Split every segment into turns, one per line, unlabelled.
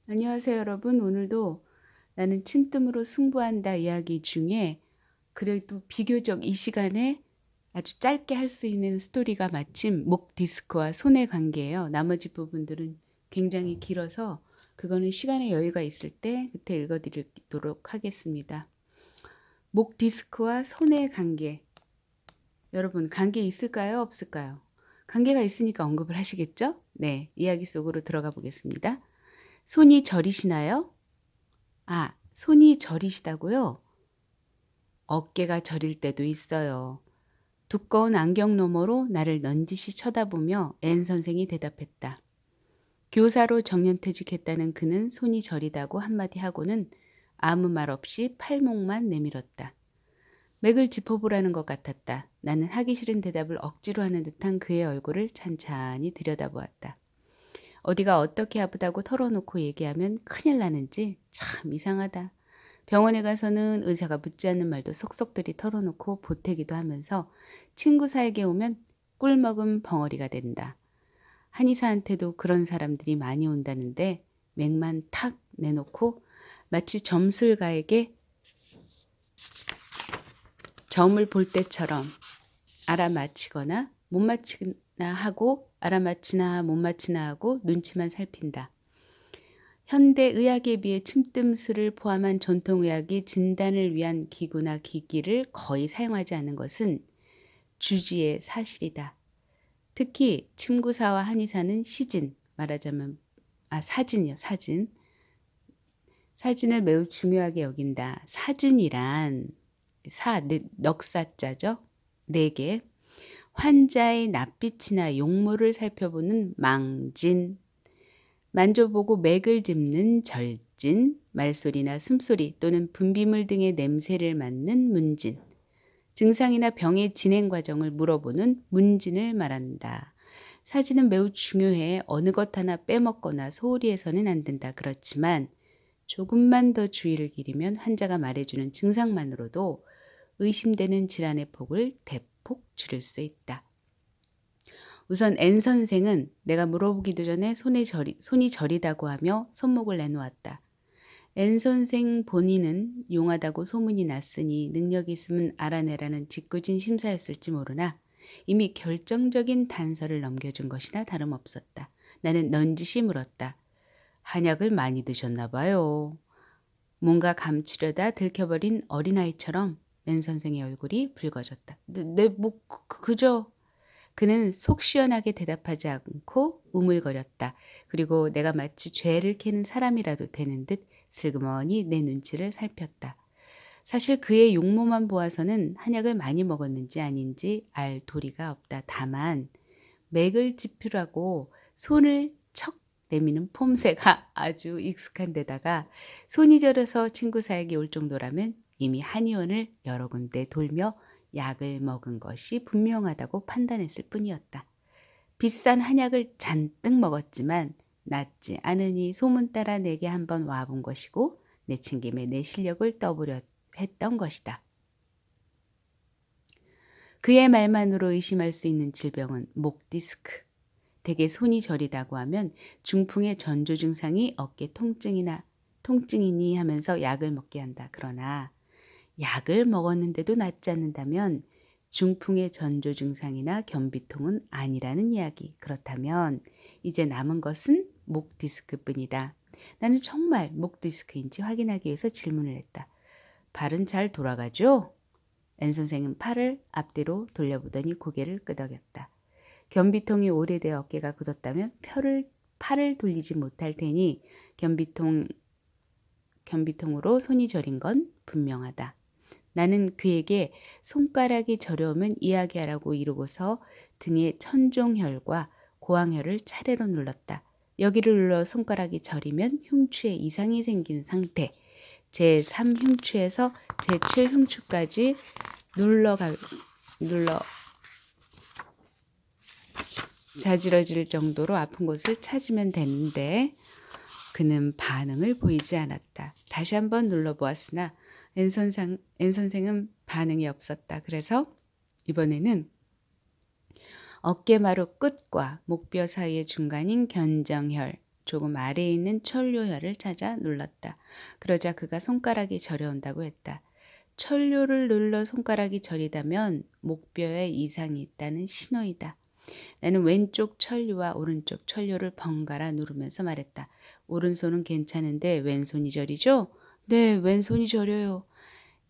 안녕하세요, 여러분. 오늘도 나는 침뜸으로 승부한다 이야기 중에 그래도 비교적 이 시간에 아주 짧게 할 수 있는 스토리가 마침 목 디스크와 손의 관계예요. 나머지 부분들은 굉장히 길어서 그거는 시간의 여유가 있을 때 그때 읽어드리도록 하겠습니다. 목 디스크와 손의 관계. 여러분, 관계 있을까요? 없을까요? 관계가 있으니까 언급을 하시겠죠? 네, 이야기 속으로 들어가 보겠습니다. 손이 저리시나요? 아, 손이 저리시다고요? 어깨가 저릴 때도 있어요. 두꺼운 안경 너머로 나를 넌지시 쳐다보며 앤 선생이 대답했다. 교사로 정년퇴직했다는 그는 손이 저리다고 한마디 하고는 아무 말 없이 팔목만 내밀었다. 맥을 짚어보라는 것 같았다. 나는 하기 싫은 대답을 억지로 하는 듯한 그의 얼굴을 찬찬히 들여다보았다. 어디가 어떻게 아프다고 털어놓고 얘기하면 큰일 나는지 참 이상하다. 병원에 가서는 의사가 묻지 않는 말도 속속들이 털어놓고 보태기도 하면서 친구 사에게 오면 꿀먹은 벙어리가 된다. 한의사한테도 그런 사람들이 많이 온다는데 맥만 탁 내놓고 마치 점술가에게 점을 볼 때처럼 알아맞히거나 못 맞히나 하고 알아맞히나 못 맞히나 하고 눈치만 살핀다. 현대 의학에 비해 침뜸술을 포함한 전통의학이 진단을 위한 기구나 기기를 거의 사용하지 않는 것은 주지의 사실이다. 특히 침구사와 한의사는 시진, 말하자면 사진이요, 사진. 사진을 매우 중요하게 여긴다. 사진이란 넉사자죠. 4개. 환자의 낯빛이나 용모를 살펴보는 망진, 만져보고 맥을 짚는 절진, 말소리나 숨소리 또는 분비물 등의 냄새를 맡는 문진, 증상이나 병의 진행 과정을 물어보는 문진을 말한다. 사진은 매우 중요해 어느 것 하나 빼먹거나 소홀히 해서는 안 된다. 그렇지만 조금만 더 주의를 기리면 환자가 말해주는 증상만으로도 의심되는 질환의 폭을 대폭 줄일 수 있다. 우선 N 선생은 내가 물어보기도 전에 손이 저리다고 하며 손목을 내놓았다. N 선생 본인은 용하다고 소문이 났으니 능력이 있으면 알아내라는 짓궂은 심사였을지 모르나 이미 결정적인 단서를 넘겨준 것이나 다름없었다. 나는 넌지시 물었다. 한약을 많이 드셨나 봐요. 뭔가 감추려다 들켜버린 어린아이처럼 N 선생의 얼굴이 붉어졌다. 그저 그는 속 시원하게 대답하지 않고 우물거렸다. 그리고 내가 마치 죄를 캐는 사람이라도 되는 듯 슬그머니 내 눈치를 살폈다. 사실 그의 용모만 보아서는 한약을 많이 먹었는지 아닌지 알 도리가 없다. 다만 맥을 짚으라고 손을 척 내미는 폼새가 아주 익숙한 데다가 손이 저려서 친구 사에게 올 정도라면 이미 한의원을 여러 군데 돌며 약을 먹은 것이 분명하다고 판단했을 뿐이었다. 비싼 한약을 잔뜩 먹었지만 낫지 않으니 소문 따라 내게 한번 와본 것이고 내친김에 내 실력을 떠보려 했던 것이다. 그의 말만으로 의심할 수 있는 질병은 목 디스크. 대개 손이 저리다고 하면 중풍의 전조 증상이 어깨 통증이니 하면서 약을 먹게 한다. 그러나 약을 먹었는데도 낫지 않는다면 중풍의 전조 증상이나 변비통은 아니라는 이야기. 그렇다면 이제 남은 것은 목 디스크뿐이다. 나는 정말 목 디스크인지 확인하기 위해서 질문을 했다. 발은 잘 돌아가죠? N 선생은 팔을 앞뒤로 돌려보더니 고개를 끄덕였다. 변비통이 오래되어 어깨가 굳었다면 팔을 돌리지 못할 테니 변비통으로 손이 저린 건 분명하다. 나는 그에게 손가락이 저려오면 이야기하라고 이르고서 등에 천종혈과 고황혈을 차례로 눌렀다. 여기를 눌러 손가락이 저리면 흉추에 이상이 생긴 상태. 제3흉추에서 제7흉추까지 눌러 자지러질 정도로 아픈 곳을 찾으면 되는데 그는 반응을 보이지 않았다. 다시 한번 눌러보았으나 N 선생은 반응이 없었다. 그래서 이번에는 어깨마루 끝과 목뼈 사이의 중간인 견정혈, 조금 아래에 있는 천료혈을 찾아 눌렀다. 그러자 그가 손가락이 저려온다고 했다. 천료를 눌러 손가락이 저리다면 목뼈에 이상이 있다는 신호이다. 나는 왼쪽 천류와 오른쪽 천류를 번갈아 누르면서 말했다. 오른손은 괜찮은데 왼손이 저리죠? 네, 왼손이 저려요.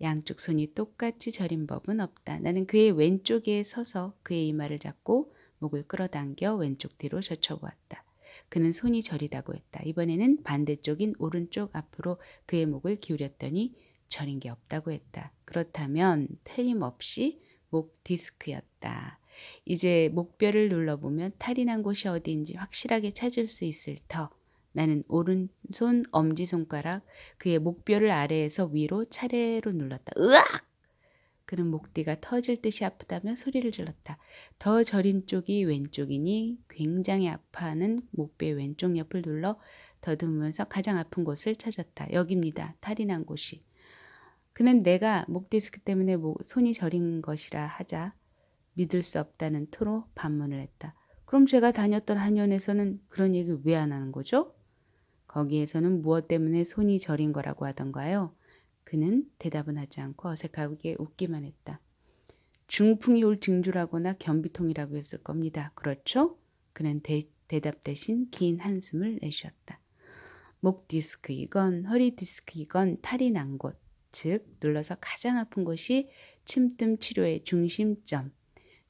양쪽 손이 똑같이 저린 법은 없다. 나는 그의 왼쪽에 서서 그의 이마를 잡고 목을 끌어당겨 왼쪽 뒤로 젖혀보았다. 그는 손이 저리다고 했다. 이번에는 반대쪽인 오른쪽 앞으로 그의 목을 기울였더니 저린 게 없다고 했다. 그렇다면 틀림없이 목 디스크였다. 이제 목뼈를 눌러보면 탈이 난 곳이 어디인지 확실하게 찾을 수 있을 터. 나는 오른손 엄지손가락 그의 목뼈를 아래에서 위로 차례로 눌렀다. 으악! 그는 목뒤가 터질 듯이 아프다며 소리를 질렀다. 더 저린 쪽이 왼쪽이니 굉장히 아파하는 목뼈의 왼쪽 옆을 눌러 더듬으면서 가장 아픈 곳을 찾았다. 여기입니다. 탈이 난 곳이. 그는 내가 목 디스크 때문에 손이 저린 것이라 하자 믿을 수 없다는 토로 반문을 했다. 그럼 제가 다녔던 한의원에서는 그런 얘기를 왜 안 하는 거죠? 거기에서는 무엇 때문에 손이 저린 거라고 하던가요? 그는 대답은 하지 않고 어색하게 웃기만 했다. 중풍이 올 징조라거나 변비통이라고 했을 겁니다. 그렇죠? 그는 대답 대신 긴 한숨을 내쉬었다. 목 디스크이건 허리 디스크이건 탈이 난 곳, 즉 눌러서 가장 아픈 곳이 침뜸 치료의 중심점.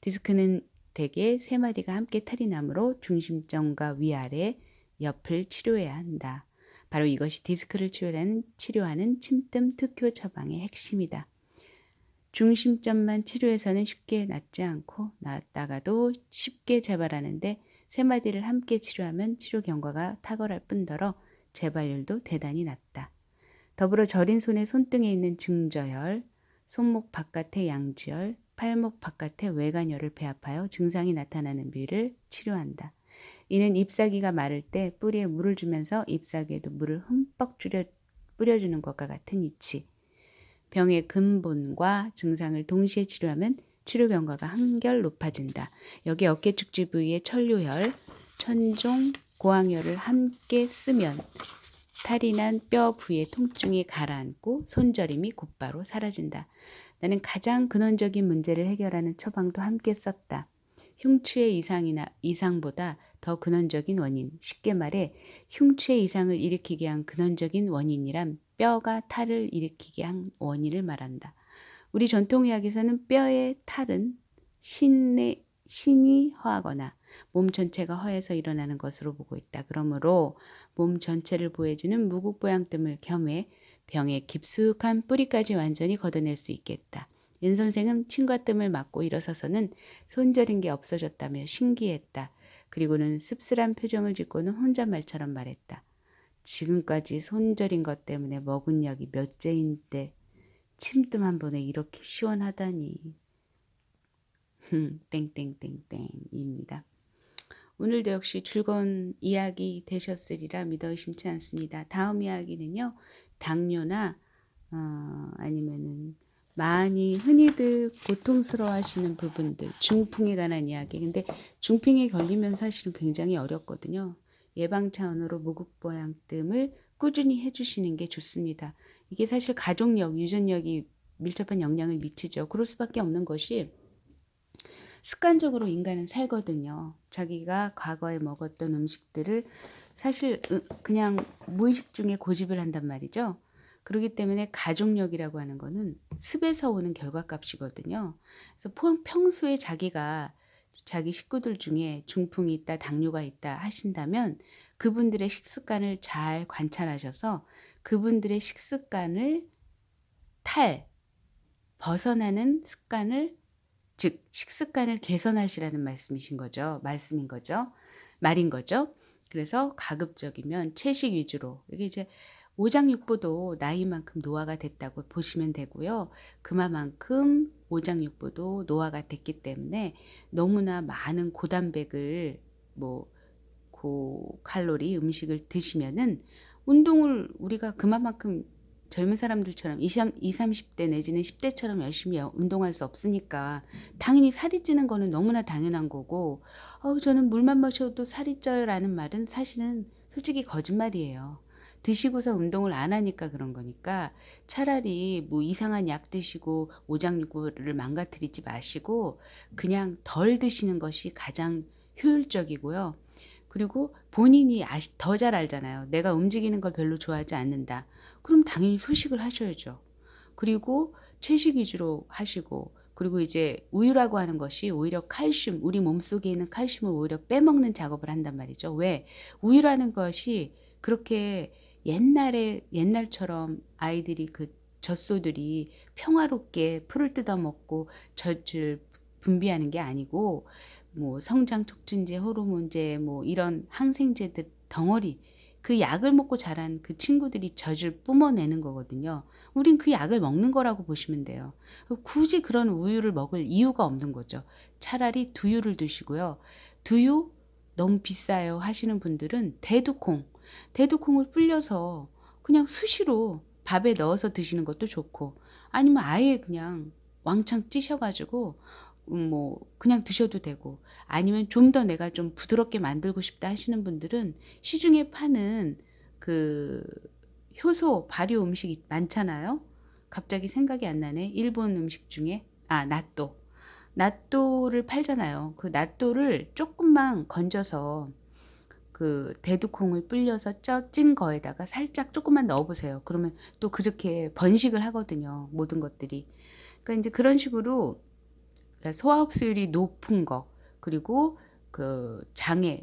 디스크는 대개 3마디가 함께 탈이 나므로 중심점과 위아래 옆을 치료해야 한다. 바로 이것이 디스크를 치료하는 침뜸 특효 처방의 핵심이다. 중심점만 치료해서는 쉽게 낫지 않고 낫다가도 쉽게 재발하는데 3마디를 함께 치료하면 치료 경과가 탁월할 뿐더러 재발률도 대단히 낮다. 더불어 저린 손의 손등에 있는 증저혈, 손목 바깥의 양지혈, 팔목 바깥의 외관혈을 배합하여 증상이 나타나는 부위를 치료한다. 이는 잎사귀가 마를 때 뿌리에 물을 주면서 잎사귀에도 물을 흠뻑 뿌려주는 것과 같은 이치. 병의 근본과 증상을 동시에 치료하면 치료 경과가 한결 높아진다. 여기 어깨 축지 부위의 천류혈, 천종, 고항혈을 함께 쓰면 탈이 난 뼈 부위의 통증이 가라앉고 손저림이 곧바로 사라진다. 나는 가장 근원적인 문제를 해결하는 처방도 함께 썼다. 흉추의 이상보다 더 근원적인 원인, 쉽게 말해 흉추의 이상을 일으키게 한 근원적인 원인이란 뼈가 탈을 일으키게 한 원인을 말한다. 우리 전통의학에서는 뼈의 탈은 신이 허하거나 몸 전체가 허해서 일어나는 것으로 보고 있다. 그러므로 몸 전체를 보호해주는 무국보양뜸을 겸해 병의 깊숙한 뿌리까지 완전히 걷어낼 수 있겠다. 연 선생은 침과 뜸을 맞고 일어서서는 손저린 게 없어졌다며 신기했다. 그리고는 씁쓸한 표정을 짓고는 혼잣말처럼 말했다. 지금까지 손저린 것 때문에 먹은 약이 몇째인데 침뜸 한 번에 이렇게 시원하다니. 땡땡땡땡입니다. 오늘도 역시 즐거운 이야기 되셨으리라 믿어 의심치 않습니다. 다음 이야기는요. 당뇨나 아니면은 많이 흔히들 고통스러워하시는 부분들, 중풍에 관한 이야기. 근데 중풍에 걸리면 사실은 굉장히 어렵거든요. 예방 차원으로 무국보양뜸을 꾸준히 해주시는 게 좋습니다. 이게 사실 가족력, 유전력이 밀접한 영향을 미치죠. 그럴 수밖에 없는 것이 습관적으로 인간은 살거든요. 자기가 과거에 먹었던 음식들을 사실 그냥 무의식 중에 고집을 한단 말이죠. 그렇기 때문에 가족력이라고 하는 거는 습에서 오는 결과값이거든요. 그래서 평소에 자기가 자기 식구들 중에 중풍이 있다, 당뇨가 있다 하신다면 그분들의 식습관을 잘 관찰하셔서 그분들의 식습관을 벗어나는 습관을 즉 식습관을 개선하시라는 말씀인 거죠. 그래서 가급적이면 채식 위주로 이게 이제 오장육부도 나이만큼 노화가 됐다고 보시면 되고요. 그만큼 오장육부도 노화가 됐기 때문에 너무나 많은 고단백을 고칼로리 음식을 드시면은 운동을 우리가 그만큼 젊은 사람들처럼 20, 30대 내지는 10대처럼 열심히 운동할 수 없으니까 당연히 살이 찌는 거는 너무나 당연한 거고 저는 물만 마셔도 살이 쪄요 라는 말은 사실은 솔직히 거짓말이에요. 드시고서 운동을 안 하니까 그런 거니까 차라리 뭐 이상한 약 드시고 오장육부를 망가뜨리지 마시고 그냥 덜 드시는 것이 가장 효율적이고요. 그리고 본인이 더 잘 알잖아요. 내가 움직이는 걸 별로 좋아하지 않는다. 그럼 당연히 소식을 하셔야죠. 그리고 채식 위주로 하시고, 그리고 이제 우유라고 하는 것이 오히려 칼슘, 우리 몸속에 있는 칼슘을 오히려 빼먹는 작업을 한단 말이죠. 왜? 우유라는 것이 그렇게 옛날처럼 아이들이 그 젖소들이 평화롭게 풀을 뜯어먹고 젖을 분비하는 게 아니고, 뭐 성장 촉진제, 호르몬제, 뭐 이런 항생제들 덩어리, 그 약을 먹고 자란 그 친구들이 젖을 뿜어내는 거거든요. 우린 그 약을 먹는 거라고 보시면 돼요. 굳이 그런 우유를 먹을 이유가 없는 거죠. 차라리 두유를 드시고요. 두유 너무 비싸요 하시는 분들은 대두콩을 불려서 그냥 수시로 밥에 넣어서 드시는 것도 좋고, 아니면 아예 그냥 왕창 찌셔가지고 뭐 그냥 드셔도 되고, 아니면 좀 더 내가 좀 부드럽게 만들고 싶다 하시는 분들은 시중에 파는 그 효소 발효 음식이 많잖아요. 갑자기 생각이 안 나네. 일본 음식 중에 나또를 팔잖아요. 그 나또를 조금만 건져서 그 대두콩을 불려서 쪄진 거에다가 살짝 조금만 넣어보세요. 그러면 또 그렇게 번식을 하거든요. 모든 것들이. 그러니까 이제 그런 식으로 소화 흡수율이 높은 거, 그리고 그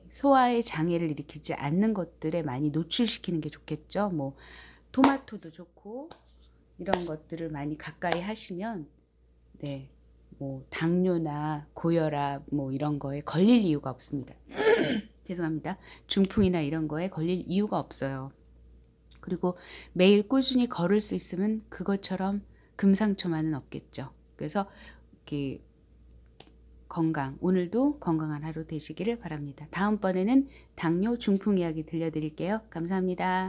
소화의 장애를 일으키지 않는 것들에 많이 노출시키는 게 좋겠죠. 뭐 토마토도 좋고 이런 것들을 많이 가까이 하시면, 네, 뭐 당뇨나 고혈압 뭐 이런 거에 걸릴 이유가 없습니다. 죄송합니다. 중풍이나 이런 거에 걸릴 이유가 없어요. 그리고 매일 꾸준히 걸을 수 있으면 그것처럼 금상첨화는 없겠죠. 그래서 이렇게 오늘도 건강한 하루 되시기를 바랍니다. 다음번에는 당뇨 중풍 이야기 들려드릴게요. 감사합니다.